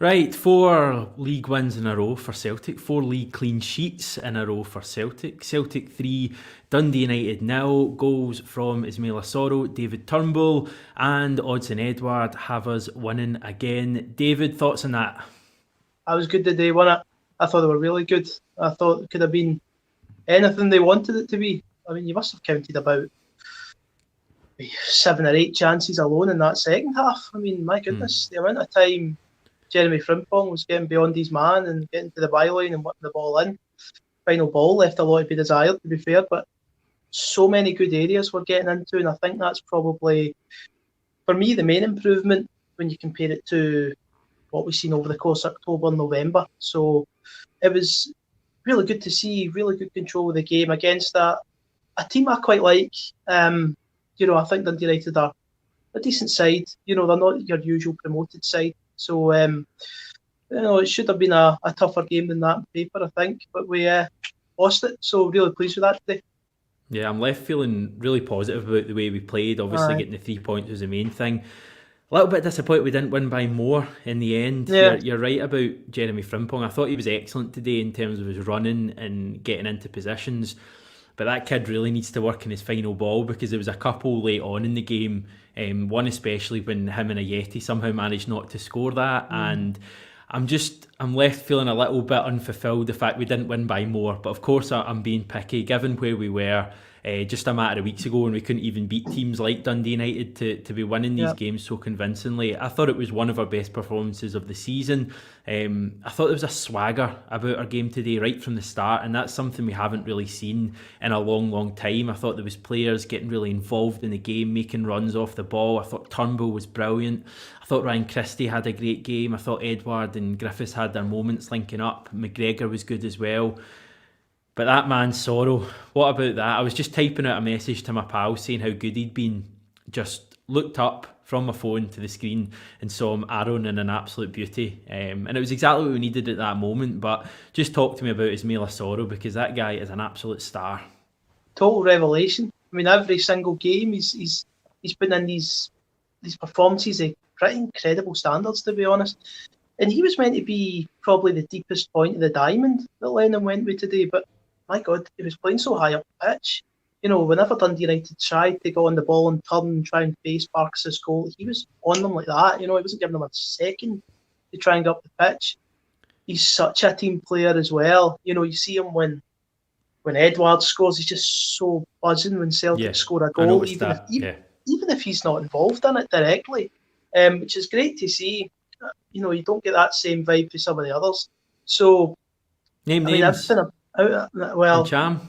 Right, 4 league wins in a row for Celtic, 4 league clean sheets in a row for Celtic. Celtic 3, Dundee United nil. Goals from Ismaila Soro, David Turnbull, and Odsonne Edouard have us winning again. David, thoughts on that? I was good the day won it. I thought they were really good. I thought it could have been anything they wanted it to be. I mean, you must have counted about 7 or 8 chances alone in that second half. I mean, my goodness, the amount of time Jeremy Frimpong was getting beyond his man and getting to the byline and whipping the ball in. Final ball left a lot to be desired, to be fair, but so many good areas we're getting into, and I think that's probably, for me, the main improvement when you compare it to what we've seen over the course of October and November. So it was really good to see, really good control of the game against a team I quite like. I think Dundee United are a decent side. They're not your usual promoted side. So, it should have been a tougher game than that on paper, I think. But we lost it. So, really pleased with that today. Yeah, I'm left feeling really positive about the way we played. Obviously, Aye. getting the 3 points was the main thing. A little bit disappointed we didn't win by more in the end. Yeah. You're right about Jeremy Frimpong. I thought he was excellent today in terms of his running and getting into positions. But that kid really needs to work in his final ball, because there was a couple late on in the game, one especially when him and Ayeti somehow managed not to score that. And I'm left feeling a little bit unfulfilled the fact we didn't win by more. But of course I'm being picky given where we were just a matter of weeks ago, when we couldn't even beat teams like Dundee United to be winning these Yeah. games so convincingly. I thought it was one of our best performances of the season. I thought there was a swagger about our game today right from the start, and that's something we haven't really seen in a long time. I thought there was players getting really involved in the game, making runs off the ball. I thought Turnbull was brilliant. I thought Ryan Christie had a great game. I thought Edward and Griffiths had their moments linking up. McGregor was good as well. But that man Sorrow, what about that? I was just typing out a message to my pal saying how good he'd been. Just looked up from my phone to the screen and saw him arrowing in an absolute beauty. And it was exactly what we needed at that moment. But just talk to me about Ismaila Sorrow, because that guy is an absolute star. Total revelation. I mean, every single game he's putting in these performances of pretty incredible standards, to be honest. And he was meant to be probably the deepest point of the diamond that Lennon went with today, but my God, he was playing so high up the pitch. Whenever Dundee United tried to go on the ball and turn and try and face Barks' goal, he was on them like that. He wasn't giving them a second to try and get up the pitch. He's such a team player as well. You see him when Edward scores, he's just so buzzing when Celtic Yeah, score a I goal, noticed even if that. even, Yeah. even if he's not involved in it directly, which is great to see. You don't get that same vibe for some of the others. So, Name I mean, names. everything about it, Incham.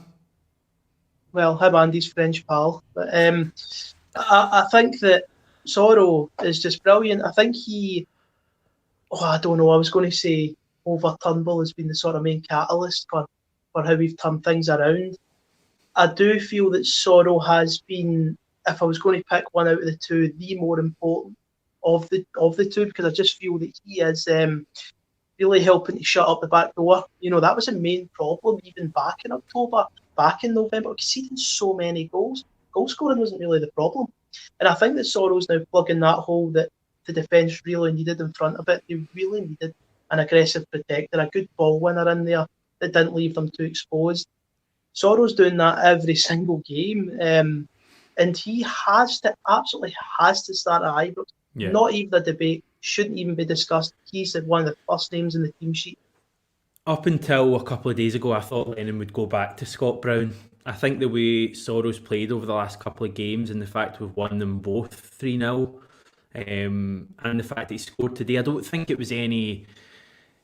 him and his French pal. But I think that Sorrow is just brilliant. I think I don't know, I was going to say over Turnbull has been the sort of main catalyst for how we've turned things around. I do feel that Sorrow has been, if I was going to pick one out of the two, the more important of the two, because I just feel that he is really helping to shut up the back door. That was a main problem even back in October, back in November, conceding so many goals. Goal scoring wasn't really the problem. And I think that Sorrow's now plugging that hole that the defence really needed in front of it. They really needed an aggressive protector, a good ball winner in there that didn't leave them too exposed. Sorrow's doing that every single game. And he absolutely has to start at Ibrox. Yeah. Not even a debate, shouldn't even be discussed. He's one of the first names in the team sheet. Up until a couple of days ago, I thought Lennon would go back to Scott Brown. I think the way Sorrow's played over the last couple of games, and the fact we've won them both 3-0, and the fact that he scored today, I don't think it was any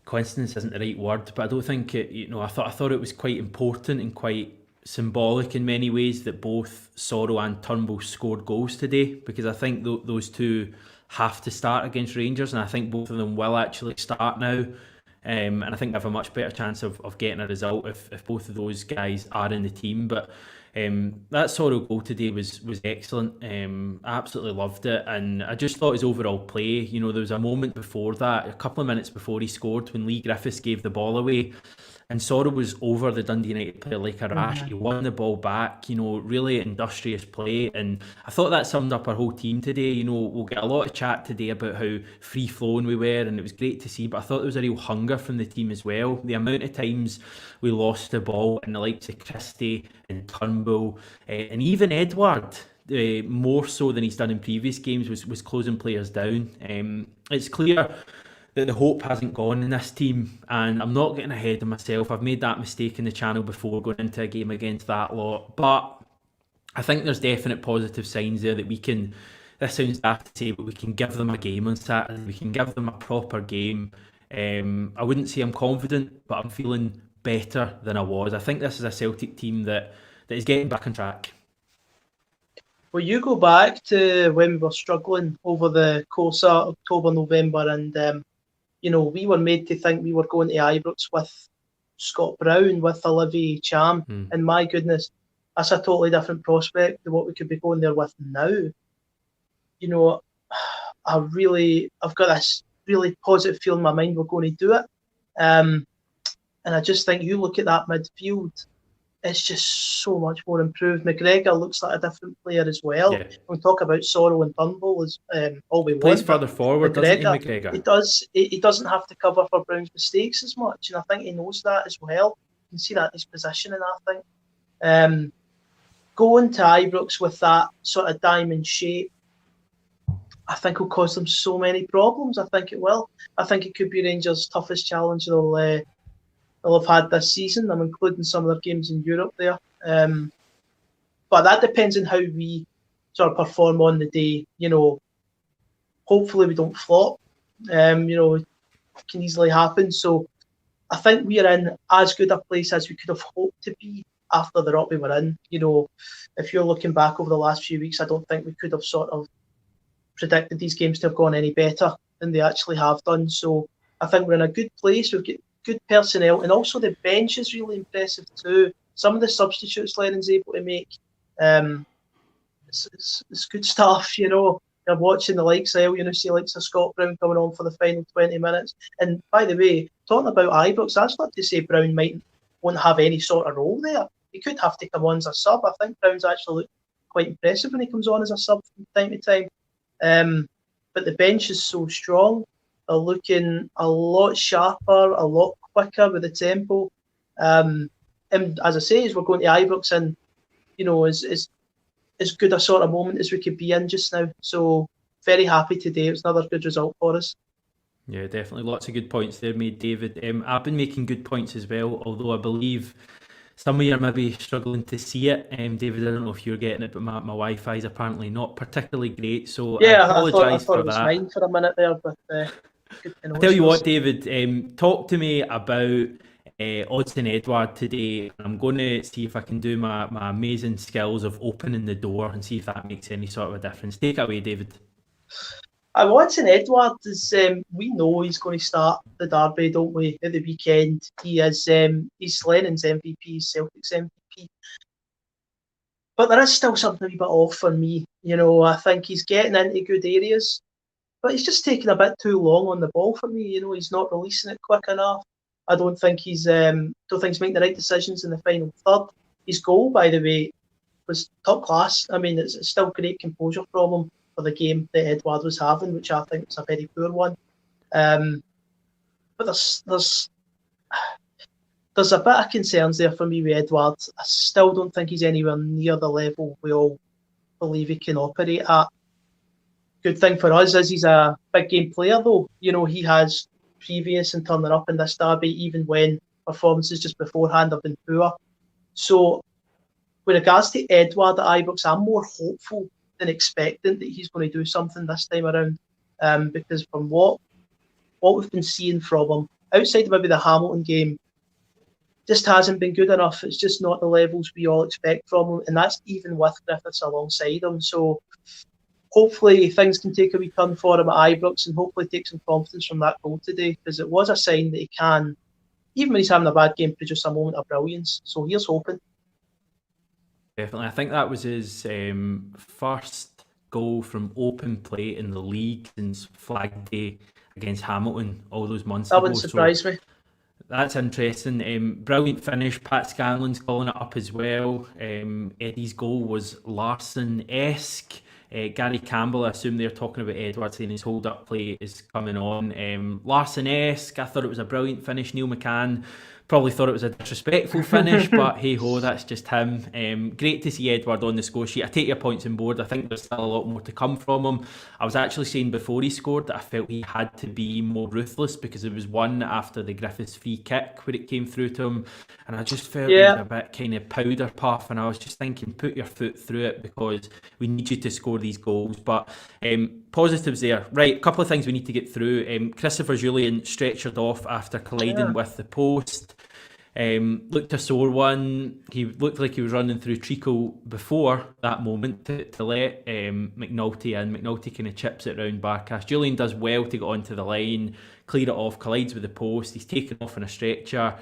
coincidence, isn't the right word, but I don't think it, I thought it was quite important and quite symbolic in many ways that both Sorrow and Turnbull scored goals today, because I think those two have to start against Rangers, and I think both of them will actually start now. And I think they have a much better chance of getting a result if both of those guys are in the team. But that Sorrow goal today was excellent. I absolutely loved it, and I just thought his overall play. There was a moment before that, a couple of minutes before he scored, when Lee Griffiths gave the ball away, and Sorrell was over the Dundee United player like a rash. He won the ball back, really industrious play. And I thought that summed up our whole team today. We'll get a lot of chat today about how free-flowing we were, and it was great to see. But I thought there was a real hunger from the team as well. The amount of times we lost the ball in the likes of Christie and Turnbull, and even Edward, more so than he's done in previous games, was closing players down. It's clear that the hope hasn't gone in this team, and I'm not getting ahead of myself. I've made that mistake in the channel before going into a game against that lot, but I think there's definite positive signs there that we can, this sounds daft to say, but we can give them a game on Saturday. We can give them a proper game. I wouldn't say I'm confident, but I'm feeling better than I was. I think this is a Celtic team that is getting back on track. Well, you go back to when we were struggling over the course of October, November, and we were made to think we were going to Ibrox with Scott Brown, with Olivier Cham, and my goodness, that's a totally different prospect to what we could be going there with now. I've got this really positive feeling in my mind we're going to do it. And I just think you look at that midfield, it's just so much more improved. McGregor looks like a different player as well. Yeah. When we talk about Sorrell and Turnbull, as all we plays want, further forward, doesn't he, McGregor? He does. He doesn't have to cover for Brown's mistakes as much, and I think he knows that as well. You can see that in his positioning, I think. Going to Ibrox with that sort of diamond shape, I think will cause them so many problems. I think it will. I think it could be Rangers' toughest challenge they'll have had this season. I'm including some of their games in Europe there. But that depends on how we sort of perform on the day. Hopefully we don't flop. It can easily happen. So I think we are in as good a place as we could have hoped to be after the rut we were in. If you're looking back over the last few weeks, I don't think we could have sort of predicted these games to have gone any better than they actually have done. So I think we're in a good place. We've got good personnel, and also the bench is really impressive too. Some of the substitutes Lennon's able to make, it's good stuff. You're watching the likes of likes of Scott Brown coming on for the final 20 minutes. And by the way, talking about Ibrox, that's not to say Brown won't have any sort of role there. He could have to come on as a sub. I think Brown's actually looked quite impressive when he comes on as a sub from time to time. But the bench is so strong. They're looking a lot sharper, a lot quicker with the tempo. And as I say, as we're going to Ibrox, and is as good a sort of moment as we could be in just now. So very happy today. It was another good result for us. Yeah, definitely. Lots of good points there made, David. I've been making good points as well, although I believe some of you are maybe struggling to see it. David, I don't know if you're getting it, but my Wi-Fi is apparently not particularly great, so yeah, I apologise for that. I thought it was mine for a minute there, but I'll tell you what, David, talk to me about Odsonne Edouard today. I'm going to see if I can do my amazing skills of opening the door and see if that makes any sort of a difference. Take it away, David. Odsonne Edouard is, we know he's going to start the derby, don't we, at the weekend. He is, he's Lennon's MVP, he's Celtic's MVP. But there is still something a wee bit off for me. I think he's getting into good areas, but he's just taking a bit too long on the ball for me. He's not releasing it quick enough. I don't think he's making the right decisions in the final third. His goal, by the way, was top class. I mean, it's still great composure from him for the game that Edouard was having, which I think was a very poor one. But there's a bit of concerns there for me with Edouard. I still don't think he's anywhere near the level we all believe he can operate at. Good thing for us is he's a big game player, though. He has previous in turning up in this derby, even when performances just beforehand have been poor. So, with regards to Edouard at Ibrox, I'm more hopeful than expectant that he's going to do something this time around. Because from what we've been seeing from him, outside of maybe the Hamilton game, just hasn't been good enough. It's just not the levels we all expect from him, and that's even with Griffiths alongside him. So hopefully things can take a wee turn for him at Ibrox, and hopefully take some confidence from that goal today, because it was a sign that he can, even when he's having a bad game, produce a moment of brilliance. So here's hoping. Definitely. I think that was his first goal from open play in the league since Flag Day against Hamilton all those months ago. That wouldn't surprise me. That's interesting. Brilliant finish. Pat Scanlon's calling it up as well. Eddie's goal was Larson-esque. Gary Campbell, I assume they're talking about Edwards saying his hold-up play is coming on. Larson-esque. I thought it was a brilliant finish. Neil McCann probably thought it was a disrespectful finish, but hey-ho, that's just him. Great to see Edward on the score sheet. I take your points on board. I think there's still a lot more to come from him. I was actually saying before he scored that I felt he had to be more ruthless, because it was one after the Griffiths free kick where it came through to him, and I just felt he was a bit kind of powder puff, and I was just thinking, put your foot through it, because we need you to score these goals. But positives there. Right, a couple of things we need to get through. Christopher Julian stretchered off after colliding with the post. Looked a sore one. He looked like he was running through treacle before that moment to let McNulty in. McNulty kind of chips it round Barkas. Julian does well to get onto the line, clear it off, collides with the post. He's taken off on a stretcher.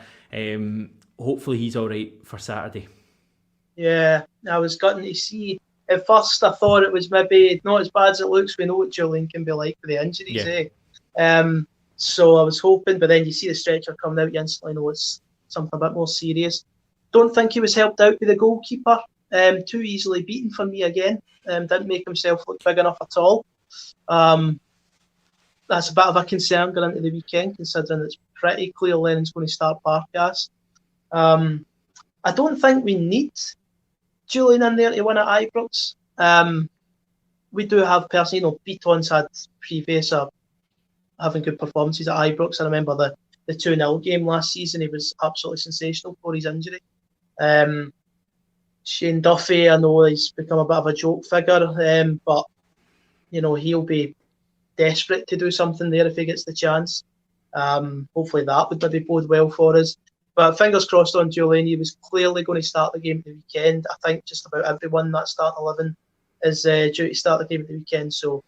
Hopefully he's all right for Saturday. Yeah, I was gutted to see. At first I thought it was maybe not as bad as it looks. We know what Julian can be like with the injuries. So I was hoping, but then you see the stretcher coming out, you instantly know it's something a bit more serious. Don't think he was helped out by the goalkeeper. Too easily beaten for me again. Didn't make himself look big enough at all. That's a bit of a concern going into the weekend, considering it's pretty clear Lennon's going to start Barkas. I don't think we need Julian in there to win at Ibrox. We do have personally, Beaton's had previous having good performances at Ibrox. I remember the 2-0 game last season, he was absolutely sensational for his injury. Shane Duffy, I know he's become a bit of a joke figure, but he'll be desperate to do something there if he gets the chance. Hopefully that would maybe bode well for us. But fingers crossed on Julian. He was clearly going to start the game at the weekend. I think just about everyone that starting 11 is due to start the game at the weekend. So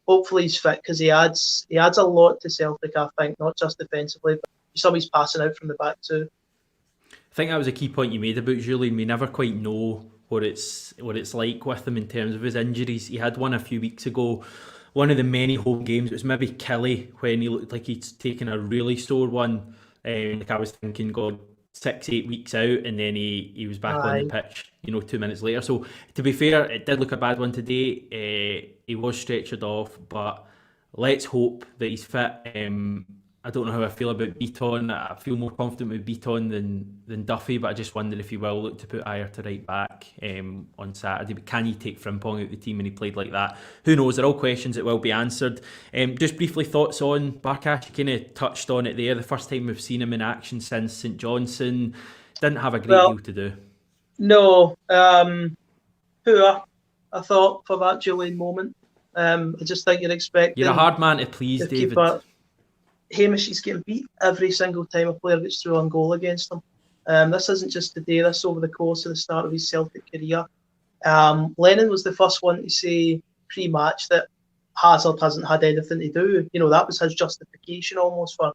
hopefully he's fit, because he adds a lot to Celtic, I think, not just defensively, but somebody's passing out from the back too. I think that was a key point you made about Julian. We never quite know what it's like with him in terms of his injuries. He had one a few weeks ago, one of the many home games. It was maybe Kelly, when he looked like he'd taken a really sore one. I was thinking, God, 6-8 weeks out, and then he was back on the pitch 2 minutes later. So to be fair, it did look a bad one today. He was stretchered off, but let's hope that he's fit. I don't know how I feel about Beaton. I feel more confident with Beaton than Duffy, but I just wonder if he will look to put Ayer to right back on Saturday. But can he take Frimpong out the team when he played like that? Who knows? They're all questions that will be answered. Just briefly, thoughts on Barkas? You kind of touched on it there. The first time we've seen him in action since St Johnstone. Didn't have a great deal to do. No. Poor, I thought, for that Julian moment. I just think you're expecting... You're a hard man to please, David. Hamish is getting beat every single time a player gets through on goal against him. This isn't just today, this over the course of the start of his Celtic career. Lennon was the first one to say pre-match that Hazard hasn't had anything to do. That was his justification almost for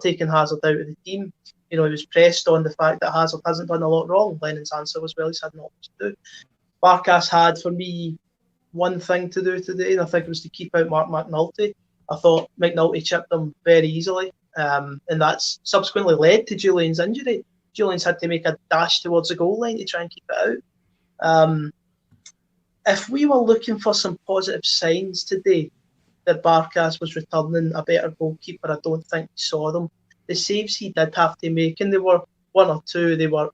taking Hazard out of the team. He was pressed on the fact that Hazard hasn't done a lot wrong. Lennon's answer was, well, he's had nothing to do. Barkas had, for me, one thing to do today, and I think it was to keep out Mark McNulty. I thought McNulty chipped him very easily, and that's subsequently led to Julian's injury. Julian's had to make a dash towards the goal line to try and keep it out. If we were looking for some positive signs today that Barkas was returning a better goalkeeper, I don't think we saw them. The saves he did have to make, and they were one or two, they were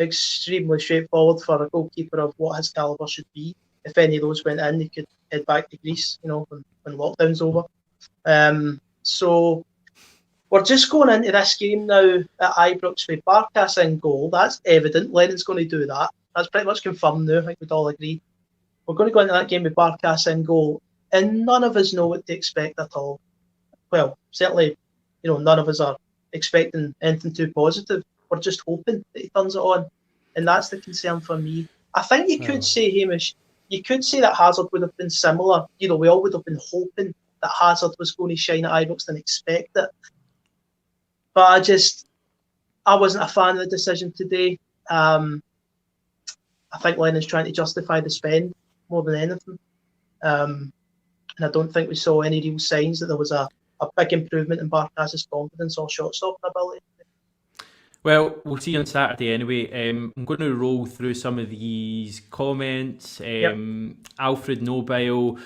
extremely straightforward for a goalkeeper of what his calibre should be. If any of those went in, he could head back to Greece, when lockdown's over. So we're just going into this game now at Ibrox with Barkas in goal. That's evident. Lennon's going to do that. That's pretty much confirmed now. I think we'd all agree. We're going to go into that game with Barkas in goal, and none of us know what to expect at all. Well, certainly, none of us are expecting anything too positive. We're just hoping that he turns it on, and that's the concern for me. I think you could say, Hamish, you could say that Hazard would have been similar. We all would have been hoping that Hazard was going to shine at Ibrox and expect it. But I wasn't a fan of the decision today. I think Lennon's trying to justify the spend more than anything. And I don't think we saw any real signs that there was a a big improvement in Barkas's confidence or shot stopping ability. Well, we'll see on Saturday anyway. I'm going to roll through some of these comments. Alfred Nobile,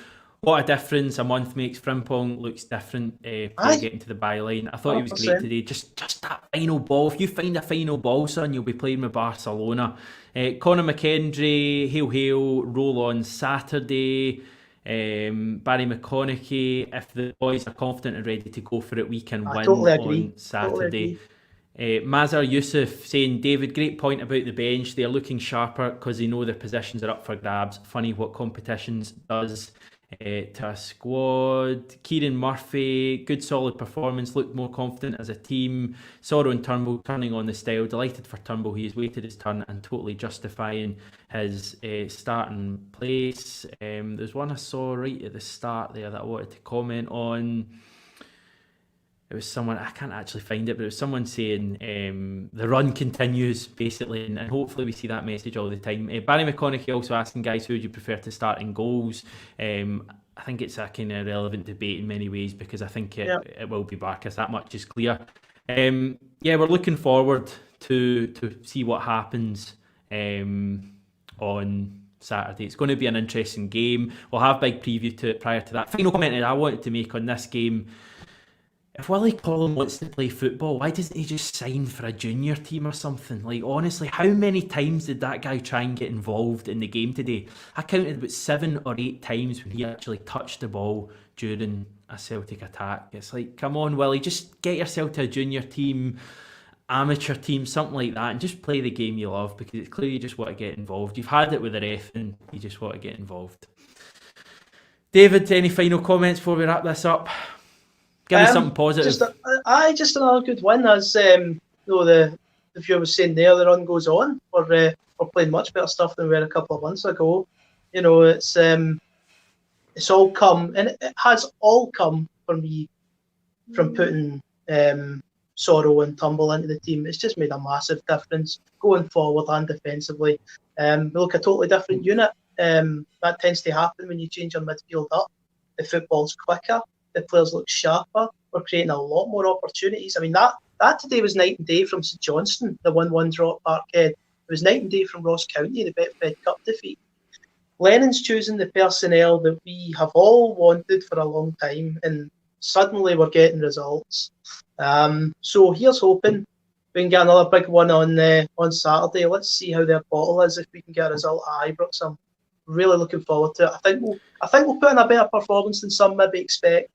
what a difference a month makes. Frimpong looks different. Player getting to the byline. I thought he was great today. Just that final ball. If you find a final ball, son, you'll be playing with Barcelona. Conor McKendry, hail, roll on Saturday. Barry McConaughey, if the boys are confident and ready to go for it, we can win on Saturday. Mazhar Yusuf saying, David, great point about the bench. They're looking sharper because they know their positions are up for grabs. Funny what competitions does to a squad. Kieran Murphy, good solid performance, looked more confident as a team. Sorrow and Turnbull turning on the style. Delighted for Turnbull, he has waited his turn and totally justifying his starting place. There's one I saw right at the start there that I wanted to comment on. It was someone, I can't actually find it, but it was someone saying the run continues, basically, and hopefully we see that message all the time. Barry McConaughey also asking, guys, who would you prefer to start in goals? I think it's a kind of relevant debate in many ways, because I think it will be Barkas, that much is clear. We're looking forward to see what happens on Saturday. It's going to be an interesting game. We'll have a big preview to it prior to that. Final comment that I wanted to make on this game: if Willie Collum wants to play football, why doesn't he just sign for a junior team or something? Like, honestly, how many times did that guy try and get involved in the game today? I counted about 7 or 8 times when he actually touched the ball during a Celtic attack. It's like, come on, Willie, just get yourself to a junior team, amateur team, something like that, and just play the game you love, because it's clear you just want to get involved. You've had it with the ref and you just want to get involved. David, any final comments before we wrap this up? Give us something positive. Just another good win. As the viewer was saying there, the run goes on. We're playing much better stuff than we were a couple of months ago. It's all come, and it has all come for me from putting Sorrow and Turnbull into the team. It's just made a massive difference going forward and defensively. We look a totally different unit. That tends to happen when you change your midfield up. The football's quicker. The players look sharper. We're creating a lot more opportunities. I mean, that today was night and day from St Johnstone, the 1-1 draw at Parkhead. It was night and day from Ross County, the Betfred Cup defeat. Lennon's choosing the personnel that we have all wanted for a long time, and suddenly we're getting results. So here's hoping we can get another big one on Saturday. Let's see how their bottle is, if we can get a result at Ibrox. I'm really looking forward to it. I think we'll put in a better performance than some maybe expect.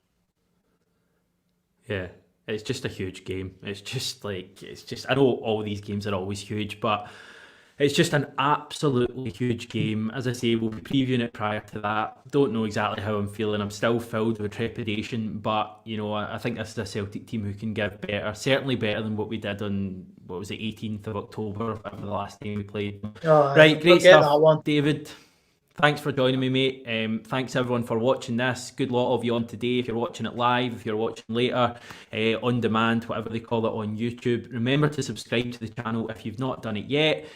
Yeah, it's just a huge game. I know all these games are always huge, but it's just an absolutely huge game. As I say, we'll be previewing it prior to that. Don't know exactly how I'm feeling. I'm still filled with trepidation, but I think this is a Celtic team who can give better, certainly better than what we did on, 18th of October, whatever the last game we played. Right, great stuff, David. Thanks for joining me, mate. Thanks everyone for watching this. Good lot of you on today. If you're watching it live, if you're watching later, on demand, whatever they call it on YouTube. Remember to subscribe to the channel if you've not done it yet.